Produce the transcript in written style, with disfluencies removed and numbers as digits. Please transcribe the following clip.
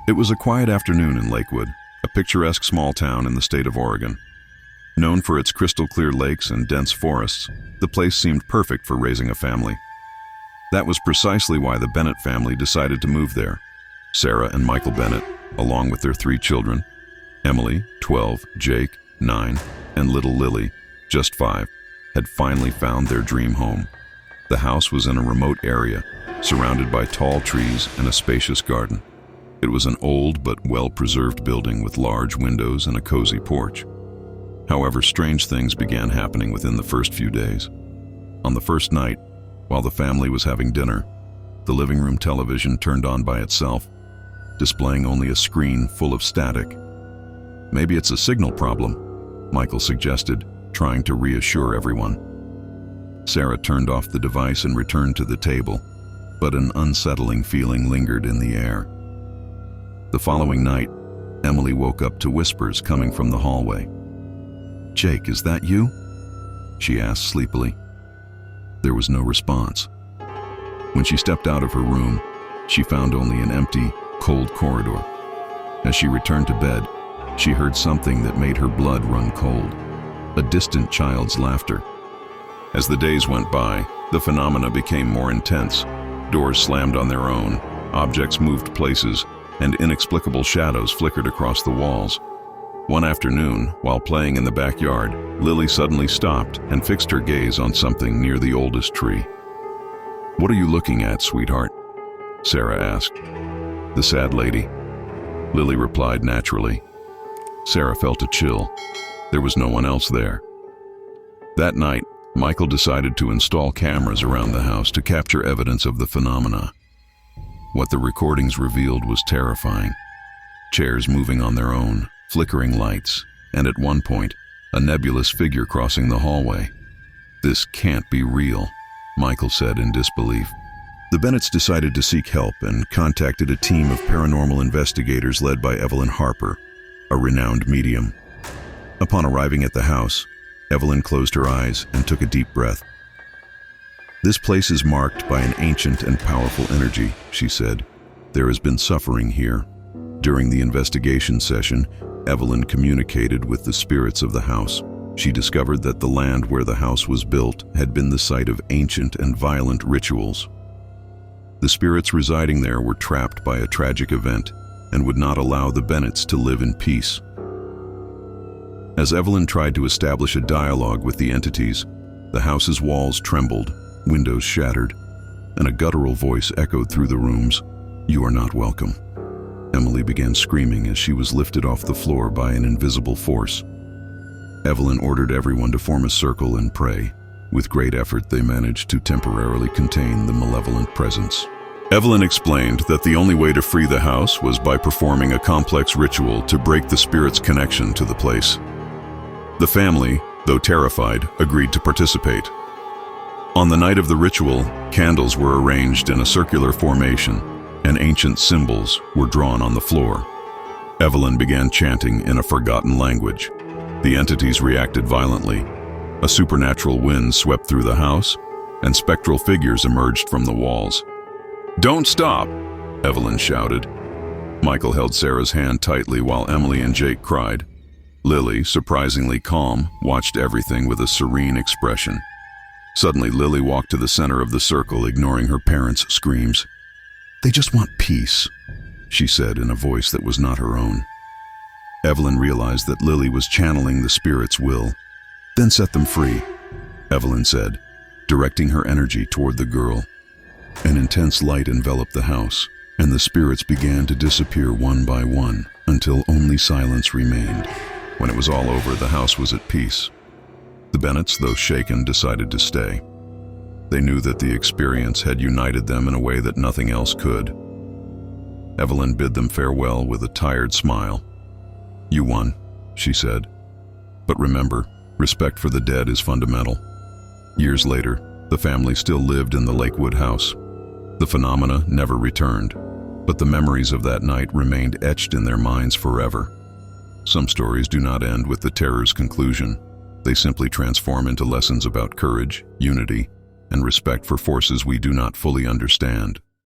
It was a quiet afternoon in Lakewood, a picturesque small town in the state of Oregon. Known for its crystal-clear lakes and dense forests, the place seemed perfect for raising a family. That was precisely why the Bennett family decided to move there. Sarah and Michael Bennett, along with their 3 children, Emily, 12, Jake, 9, and little Lily, just 5, had finally found their dream home. The house was in a remote area, surrounded by tall trees and a spacious garden. It was an old but well-preserved building with large windows and a cozy porch. However, strange things began happening within the first few days. On the first night, while the family was having dinner, the living room television turned on by itself, displaying only a screen full of static. "Maybe it's a signal problem," Michael suggested, trying to reassure everyone. Sarah turned off the device and returned to the table, but an unsettling feeling lingered in the air. The following night, Emily woke up to whispers coming from the hallway. "Jake, is that you?" she asked sleepily. There was no response. When she stepped out of her room, she found only an empty, cold corridor. As she returned to bed, she heard something that made her blood run cold, a distant child's laughter. As the days went by, the phenomena became more intense. Doors slammed on their own, objects moved places, and inexplicable shadows flickered across the walls. One afternoon, while playing in the backyard, Lily suddenly stopped and fixed her gaze on something near the oldest tree. "What are you looking at, sweetheart?" Sarah asked. "The sad lady," Lily replied naturally. Sarah felt a chill. There was no one else there. That night, Michael decided to install cameras around the house to capture evidence of the phenomena. What the recordings revealed was terrifying. Chairs moving on their own, flickering lights, and at one point, a nebulous figure crossing the hallway. "This can't be real," Michael said in disbelief. The Bennetts decided to seek help and contacted a team of paranormal investigators led by Evelyn Harper, a renowned medium. Upon arriving at the house, Evelyn closed her eyes and took a deep breath. "This place is marked by an ancient and powerful energy," she said. "There has been suffering here." During the investigation session, Evelyn communicated with the spirits of the house. She discovered that the land where the house was built had been the site of ancient and violent rituals. The spirits residing there were trapped by a tragic event and would not allow the Bennetts to live in peace. As Evelyn tried to establish a dialogue with the entities, the house's walls trembled, windows shattered, and a guttural voice echoed through the rooms. "You are not welcome." Emily began screaming as she was lifted off the floor by an invisible force. Evelyn ordered everyone to form a circle and pray. With great effort, they managed to temporarily contain the malevolent presence. Evelyn explained that the only way to free the house was by performing a complex ritual to break the spirit's connection to the place. The family, though terrified, agreed to participate. On the night of the ritual, candles were arranged in a circular formation, and ancient symbols were drawn on the floor. Evelyn began chanting in a forgotten language. The entities reacted violently. A supernatural wind swept through the house, and spectral figures emerged from the walls. "Don't stop!" Evelyn shouted. Michael held Sarah's hand tightly while Emily and Jake cried. Lily, surprisingly calm, watched everything with a serene expression. Suddenly, Lily walked to the center of the circle, ignoring her parents' screams. "They just want peace," she said in a voice that was not her own. Evelyn realized that Lily was channeling the spirit's will. "Then set them free," Evelyn said, directing her energy toward the girl. An intense light enveloped the house, and the spirits began to disappear one by one until only silence remained. When it was all over, the house was at peace. The Bennetts, though shaken, decided to stay. They knew that the experience had united them in a way that nothing else could. Evelyn bid them farewell with a tired smile. "You won," she said. "But remember, respect for the dead is fundamental." Years later, the family still lived in the Lakewood house. The phenomena never returned, but the memories of that night remained etched in their minds forever. Some stories do not end with the terror's conclusion. They simply transform into lessons about courage, unity, and respect for forces we do not fully understand.